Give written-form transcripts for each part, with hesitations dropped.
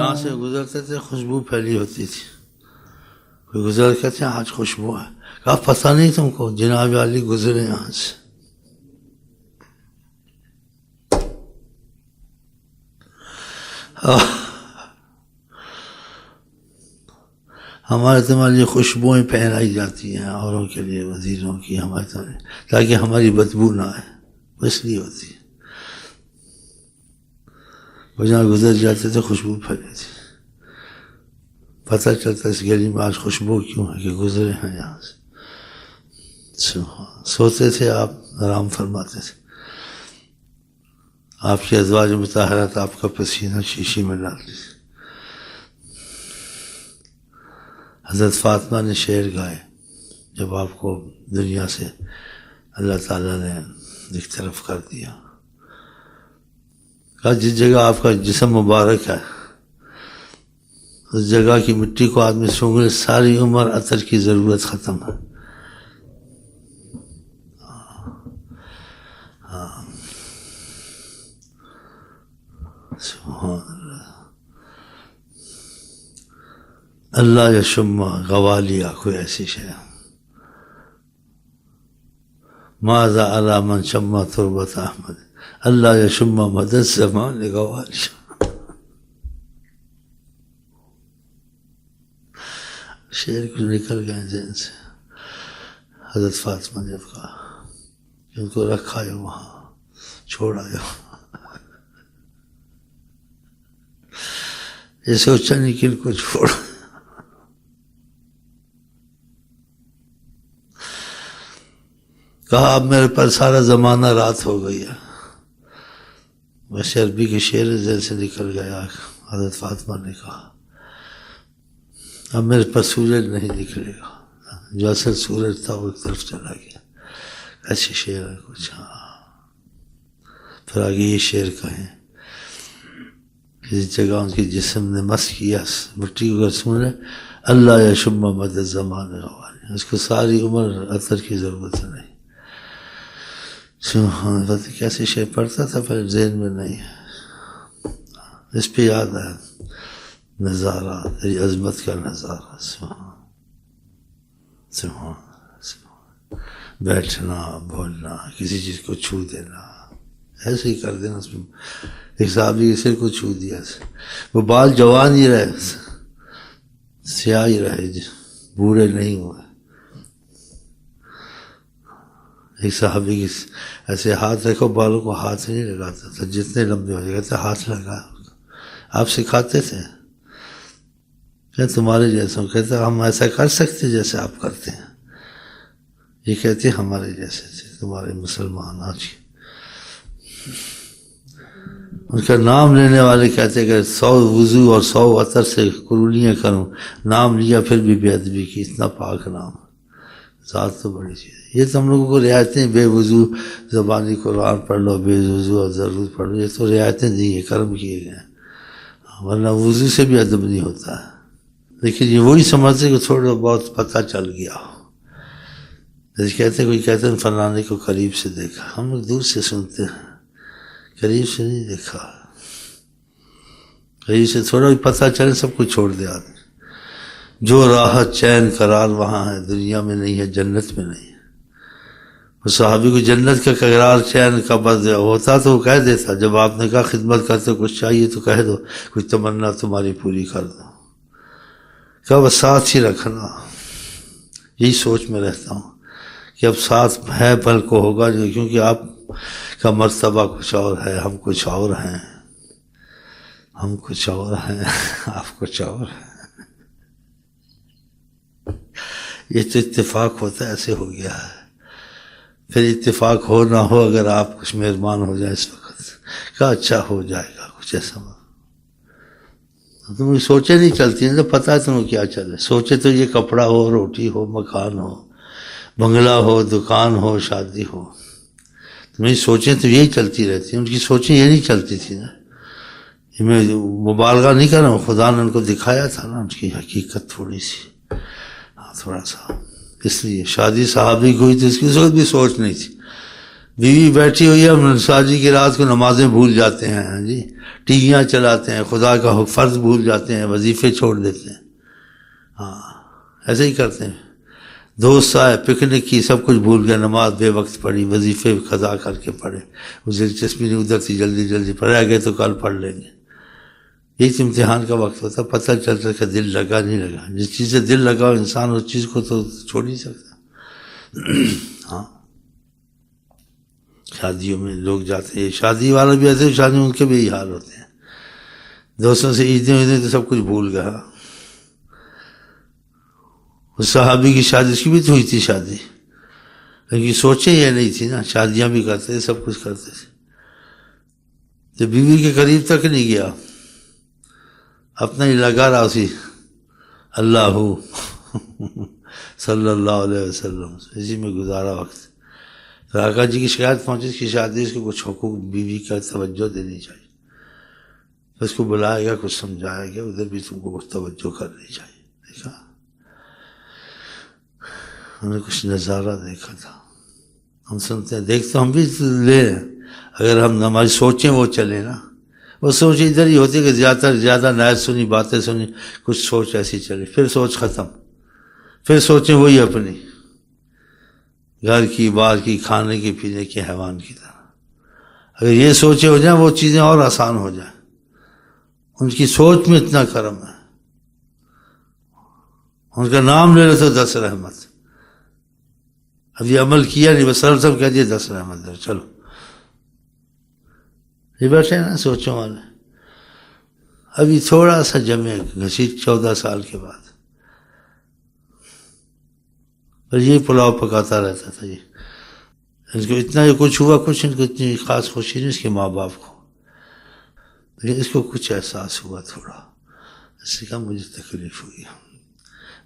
یہاں سے گزرتے تھے خوشبو پھیلی ہوتی تھی، کوئی گزر کہتے ہیں آج خوشبو ہے، کہا پتہ نہیں تم کو جناب علی گزرے یہاں سے. ہمارے تمہاری خوشبوئیں پہنائی جاتی ہیں اوروں کے لیے، وزیروں کی، ہمارے تمہارے، تاکہ ہماری بدبو نہ آئے، اس لیے ہوتی ہے. وہ جہاں گزر جاتے تھے خوشبو پھیلی تھی، پتہ چلتا اس گلی میں آج خوشبو کیوں ہے کہ گزرے ہیں یہاں سے. سوتے تھے آپ، آرام فرماتے تھے، آپ کی ازواج مطہرات آپ کا پسینہ شیشی میں ڈالتی تھی. حضرت فاطمہ نے شعر گائے جب آپ کو دنیا سے اللہ تعالیٰ نے ایک طرف کر دیا. کہا جس جگہ آپ کا جسم مبارک ہے اس جگہ کی مٹی کو آدمی سونگھے ساری عمر عطر کی ضرورت ختم ہے. سبحان اللہ. اللہ یشم غوالیا، کوئی ایسی شے ماذا علی من شم تربت احمد، اللہ یشم مدد زمان غوالیا. شعر کچھ نکل گئے ذہن سے. حضرت فاطمہ نے کہا کہ ان کو رکھا ہے وہاں، چھوڑا ہے وہاں، یہ سوچا نہیں کہ ان کو چھوڑا. کہا اب میرے پر سارا زمانہ رات ہو گئی ہے. ویسے عربی کے شعر ذہن سے نکل گیا. حضرت فاطمہ نے کہا اب میرے پر سورج نہیں نکلے گا، جو اصل سورج تھا وہ ایک طرف چلا گیا. ایسے شعر ہے کچھ. پھر آگے یہ شعر کہیں جس جگہ ان کے جسم نے مس کیا مٹی کو سنے اللہ یشم مدد زمان غوالیا، اس کو ساری عمر عطر کی ضرورت نہیں. سبحان اللہ. کیسے شعر پڑھتا تھا پھر ذہن میں نہیں ہے. اس پہ یاد ہے نظارہ، تیری عظمت کا نظارہ. سبحان سبحان سبحان. بیٹھنا، بولنا، کسی چیز کو چھو دینا، ایسے ہی کر دینا. اس میں ایک صحابی کے سر کو چھو دیا، وہ بال جوان ہی رہے، سیاہ ہی رہے، بوڑھے نہیں ہوئے. ایک صحابی کی ایسے ہاتھ رکھو، بالوں کو ہاتھ نہیں لگاتا تھا، جتنے لمبے ہو جاتے ہاتھ لگا. آپ سکھاتے تھے کہ تمہارے جیسا، کہتے ہم ایسا کر سکتے جیسے آپ کرتے ہیں. یہ کہتے ہمارے جیسے تھے تمہارے مسلمان. آج ان کا نام لینے والے کہتے کہ 100 وضو اور 100 عطر سے قربانیاں کروں، نام لیا پھر بھی بے ادبی کی. اتنا پاک نام، ذات تو بڑی چیز ہے. یہ تو ہم لوگوں کو رعایتیں، بے وضو زبانی قرآن پڑھ لو، بے وضو اور ضرور پڑھ لو، یہ تو رعایتیں دی ہیں، کرم کیے گئے ہیں. ورنہ وضو سے بھی ادب نہیں ہوتا ہے. لیکن یہ وہی سمجھتے کہ تھوڑا بہت پتہ چل گیا. جیسے کہتے کوئی کہتے ہیں فلانے کو قریب سے دیکھا، ہم لوگ دور سے سنتے ہیں، قریب سے نہیں دیکھا. قریب سے تھوڑا بھی پتہ چلے سب کچھ چھوڑ دے آدمی. جو راحت چین قرار وہاں ہے دنیا میں نہیں ہے، جنت میں نہیں ہے. وہ صحابی کو جنت کا قرار چین کا بس ہوتا تو وہ کہہ دیتا. جب آپ نے کہا خدمت کرتے کچھ چاہیے تو کہہ دو، کچھ تمنا تمہاری پوری کر دو. کہا بس ساتھ ہی رکھنا. یہی سوچ میں رہتا ہوں کہ اب ساتھ ہے پل کو ہوگا جو، کیونکہ آپ کا مرتبہ کچھ اور ہے، ہم کچھ اور ہیں، ہم کچھ اور ہیں، آپ کچھ اور ہیں. یہ تو اتفاق ہوتا ہے، ایسے ہو گیا ہے. پھر اتفاق ہو نہ ہو، اگر آپ کچھ مہربان ہو جائے اس وقت، کہا اچھا ہو جائے گا کچھ ایسا. تمہیں سوچے نہیں چلتی ہیں، تو پتہ ہے تمہیں کیا چلے. سوچے تو یہ کپڑا ہو، روٹی ہو، مکان ہو، بنگلہ ہو، دکان ہو، شادی ہو. تمہیں سوچیں تو یہی چلتی رہتی ہیں. ان کی سوچیں یہ نہیں چلتی تھی نا. میں مبالغہ نہیں کر رہا ہوں، خدا نے ان کو دکھایا تھا نا ان کی حقیقت تھوڑی سی، تھوڑا سا. اس لیے شادی صحابی کی ہوئی تھی، اس کی بھی سوچ نہیں تھی. بیوی بیٹھی ہوئی ہے، ہم شادی کی رات کو نمازیں بھول جاتے ہیں، ہاں جی، ٹی ویاں چلاتے ہیں، خدا کا فرض بھول جاتے ہیں، وظیفے چھوڑ دیتے ہیں، ہاں ایسے ہی کرتے ہیں۔ دوست آئے، پکنک کی، سب کچھ بھول گیا، نماز بے وقت پڑھی، وظیفے قضا کر کے پڑھے، اس دلچسپی نہیں ادھر تھی، جلدی جلدی پڑھا گئے تو کل پڑھ لیں گے۔ یہی تو امتحان کا وقت ہوتا، پتہ چلتا کہ دل لگا نہیں لگا۔ جس چیز سے دل لگا انسان اس چیز کو تو چھوڑ نہیں سکتا۔ ہاں شادیوں میں لوگ جاتے ہیں، شادی والے بھی ایسے، شادی میں ان کے بھی یہی حال ہوتے ہیں، دوستوں سے عیدیں تو سب کچھ بھول گیا۔ اس صحابی کی شادی، اس کی بھی تو ہوئی تھی شادی، لیکن سوچیں یہ نہیں تھی نا، شادیاں بھی کرتے تھے، سب کچھ کرتے تھے، تو بیوی کے قریب تک نہیں گیا، اپنا ہی لگا رہا اسی اللہ صلی اللہ علیہ وسلم، اسی میں گزارا وقت۔ آقا جی کی شکایت پہنچی، اس کی شادی، اس کو کچھ حقوق بیوی کا توجہ دینی چاہیے، اس کو بلائے گا، کچھ سمجھائے گا، ادھر بھی تم کو کچھ توجہ کرنی چاہیے۔ دیکھا ہم نے کچھ نظارہ دیکھا تھا، ہم سنتے ہیں، دیکھتے ہم بھی لے رہے ہیں، اگر ہم ہماری سوچیں وہ چلے نا، وہ سوچ ادھر ہی ہوتی ہے کہ زیادہ زیادہ نائر سنی، باتیں سنی، کچھ سوچ ایسی چلے، پھر سوچ ختم، پھر سوچیں وہی اپنی، گھر کی، بار کی، کھانے کی، پینے کی، حیوان کی طرح۔ اگر یہ سوچیں ہو جائیں، وہ چیزیں اور آسان ہو جائیں، ان کی سوچ میں اتنا کرم ہے، ان کا نام لے لو تو 10 رحمت، ابھی عمل کیا نہیں، بس سب کہہ دیا 10 رحمت ہے، چلو یہ بیٹھے نا سوچوں والے، ابھی تھوڑا سا جمے گھسیٹ 14 سال کے بعد، پر یہی پلاؤ پکاتا رہتا تھا، یہ ان کو اتنا ہی کچھ ہوا، کچھ ان کو اتنی خاص خوشی نہیں اس کے ماں باپ کو، لیکن اس کو کچھ احساس ہوا تھوڑا، اس نے کہا مجھے تکلیف ہوئی،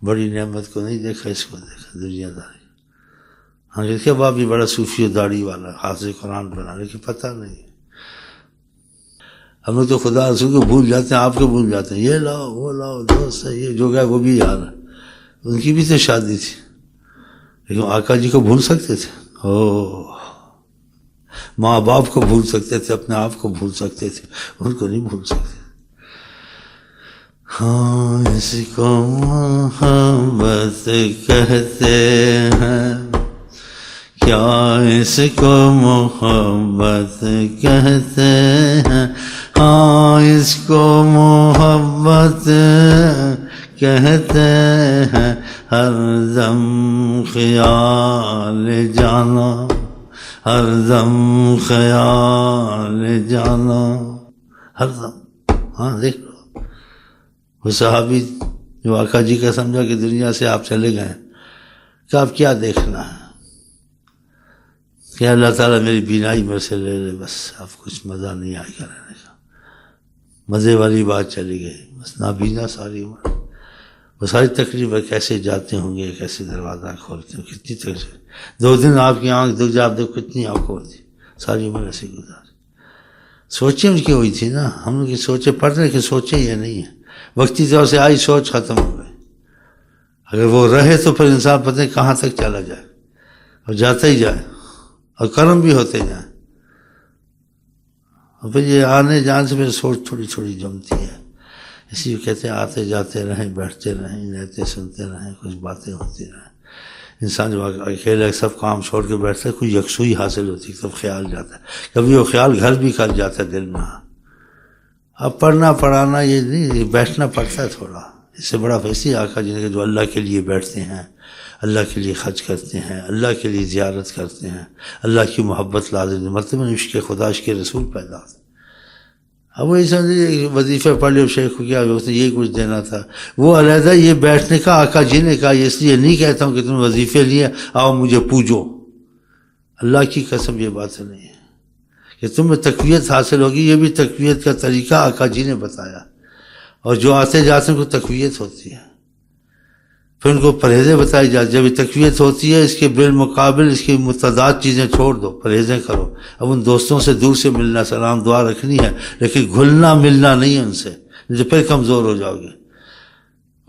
بڑی نعمت کو نہیں دیکھا، اس کو دیکھا، دنیا داری۔ ہاں اس کے باپ بھی بڑا صوفی و داڑھی والا، حافظ قرآن بنا، لیکن پتہ نہیں، ہم لوگ تو خدا رسول کو بھول جاتے ہیں، آپ کو بھول جاتے ہیں، یہ لاؤ وہ لاؤ، دوست ہے، یہ جو گیا وہ بھی یاد ہے، ان کی بھی تو شادی تھی، لیکن آقا جی کو بھول سکتے تھے؟ ماں باپ کو بھول سکتے تھے، اپنے آپ کو بھول سکتے تھے، ان کو نہیں بھول سکتے۔ ہاں اس کو محبت کہتے ہیں، کیا اس کو محبت کہتے ہیں، ہاں اس کو محبت کہتے ہیں، ہر دم خیال جانا، ہر دم خیال جانا، ہر دم۔ ہاں دیکھ لو وہ صحابی جو آقا جی کا سمجھا کہ دنیا سے آپ چلے گئے، کہ آپ کیا دیکھنا ہے، کہ اللہ تعالیٰ میری بینائی میں سے لے لے، بس اب کچھ مزہ نہیں آئے گا رہنے کا، مزے والی بات چلی گئی، بس نابینا ساری عمر، وہ ساری تقریب ہے، کیسے جاتے ہوں گے، کیسے دروازہ کھولتے ہوں، کتنی تقریب، 2 دن آپ کی آنکھ دکھ جائے، آپ دیکھو کتنی آنکھ ہوتی، ساری عمر ایسے گزاری۔ سوچیں ان کی ہوئی تھی نا، ہم لوگ کی سوچیں پڑھ رہے کہ سوچیں یہ نہیں ہے، وقتی طور سے آئی سوچ ختم ہو گئی، اگر وہ رہے تو پھر انسان پتہ نہیں کہاں تک چلا جائے، اور جاتا ہی جائے، اور کرم بھی ہوتے جائیں، اور پھر یہ آنے جانے سے پھر سوچ تھوڑی تھوڑی جمتی ہے، اسی لیے کہتے ہیں آتے جاتے رہیں، بیٹھتے رہیں، رہتے سنتے رہیں، کچھ باتیں ہوتی رہیں۔ انسان جب اکیلے سب کام چھوڑ کے بیٹھتا ہے، کوئی یکسوئی حاصل ہوتی ہے، تب خیال جاتا ہے، کبھی وہ خیال گھر بھی کر جاتا ہے دل میں۔ اب پڑھنا پڑھانا یہ نہیں، بیٹھنا پڑتا ہے تھوڑا، اس سے بڑا ویسے آقا جی نے جو اللہ کے لیے بیٹھتے ہیں، اللہ کے لیے خرچ کرتے ہیں، اللہ کے لیے زیارت کرتے ہیں، اللہ کی محبت لازم، مطلب عشق خدا، عشق رسول پیدا ہوتا ہے۔ اب وہی سمجھے وظیفہ پڑھ لو، شیخ کو کیا یہی کچھ دینا تھا، وہ علیحدہ یہ بیٹھنے کا آقا جی نے کہا، اس لیے نہیں کہتا ہوں کہ تم وظیفے لیے آؤ مجھے پوجو، اللہ کی قسم یہ بات نہیں ہے کہ تمہیں تقویت حاصل ہوگی، یہ بھی تقویت کا طریقہ آقا جی نے بتایا، اور جو آتے جاتے ہیں کو تقویت ہوتی ہے، پھر ان کو پرہیزیں بتائی جاتی، جب یہ تقویت ہوتی ہے اس کے بالمقابل اس کی متضاد چیزیں چھوڑ دو، پرہیزیں کرو، اب ان دوستوں سے دور سے ملنا، سلام دعا رکھنی ہے، لیکن گھلنا ملنا نہیں ہے ان سے، جو پھر کمزور ہو جاؤ گے،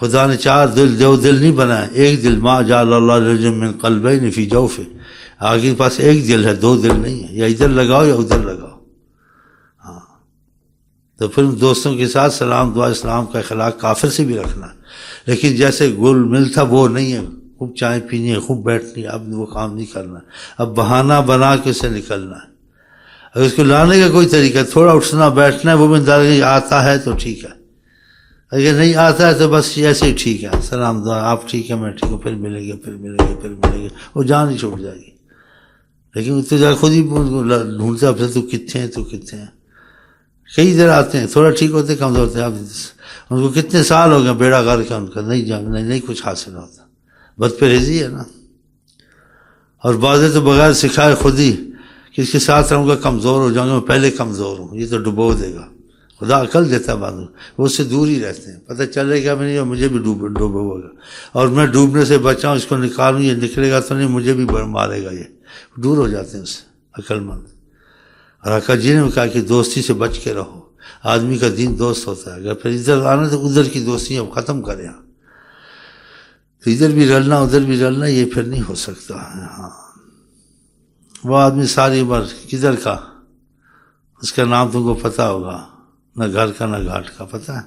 خدا نے 4 دل 2 دل نہیں بنائے، ایک دل، ما جعل اللہ لرجل من قلبین فی جوفہ، آگے کے پاس ایک دل ہے، 2 دل نہیں ہے، یا ادھر لگاؤ یا ادھر لگاؤ. ہاں تو پھر دوستوں کے ساتھ سلام دعا اسلام کا اخلاق کافر سے بھی رکھنا ہے، لیکن جیسے گل مل تھا وہ نہیں ہے، خوب چائے پینی ہے، خوب بیٹھنی ہے، اب وہ کام نہیں کرنا ہے، اب بہانہ بنا کے اسے نکلنا ہے. اگر اس کو لانے کا کوئی طریقہ، تھوڑا اٹھنا بیٹھنا ہے، وہ میں دار آتا ہے تو ٹھیک ہے، اگر نہیں آتا ہے تو بس ایسے ہی ٹھیک ہے، سلام دعا، آپ ٹھیک ہے میں ٹھیک ہوں، پھر ملیں گے پھر ملیں گے پھر ملیں گے، وہ جان ہی چھوٹ جائے گی. لیکن تو جا خود ہی ڈھونڈتا پھر تو کتنے ہیں تو کتنے ہیں. کئی ادھر آتے ہیں تھوڑا ٹھیک ہوتے کمزور ہوتے ہیں، اب ان کو کتنے سال ہو گئے بیڑا غرق کا ان کا، نہیں کچھ حاصل ہوتا، بد پرہیزی ہے نا. اور بعض تو بغیر سکھائے خود ہی کہ اس کے ساتھ رہوں گا کمزور ہو جاؤں گا، میں پہلے کمزور ہوں، یہ تو ڈبو دے گا. خدا عقل دیتا ہے بعض وہ اس سے دور ہی رہتے ہیں، پتہ چلے گا نہیں مجھے بھی ڈوبو ہوگا، اور میں ڈوبنے سے بچاؤں، اس کو نکالوں، یہ نکلے گا تو نہیں مجھے بھی مارے گا، یہ دور ہو جاتے ہیں اس سے عقل مند. اور آقا جی نے کہا کہ دوستی سے بچ کے رہو، آدمی کا دین دوست ہوتا ہے، اگر پھر ادھر آنا تو ادھر کی دوستی اب ختم کریں، تو ادھر بھی رلنا ادھر بھی رلنا یہ پھر نہیں ہو سکتا. ہاں وہ آدمی ساری عمر کدھر کا، اس کا نام تم کو پتہ ہوگا، نہ گھر کا نہ گھاٹ کا، پتہ ہے.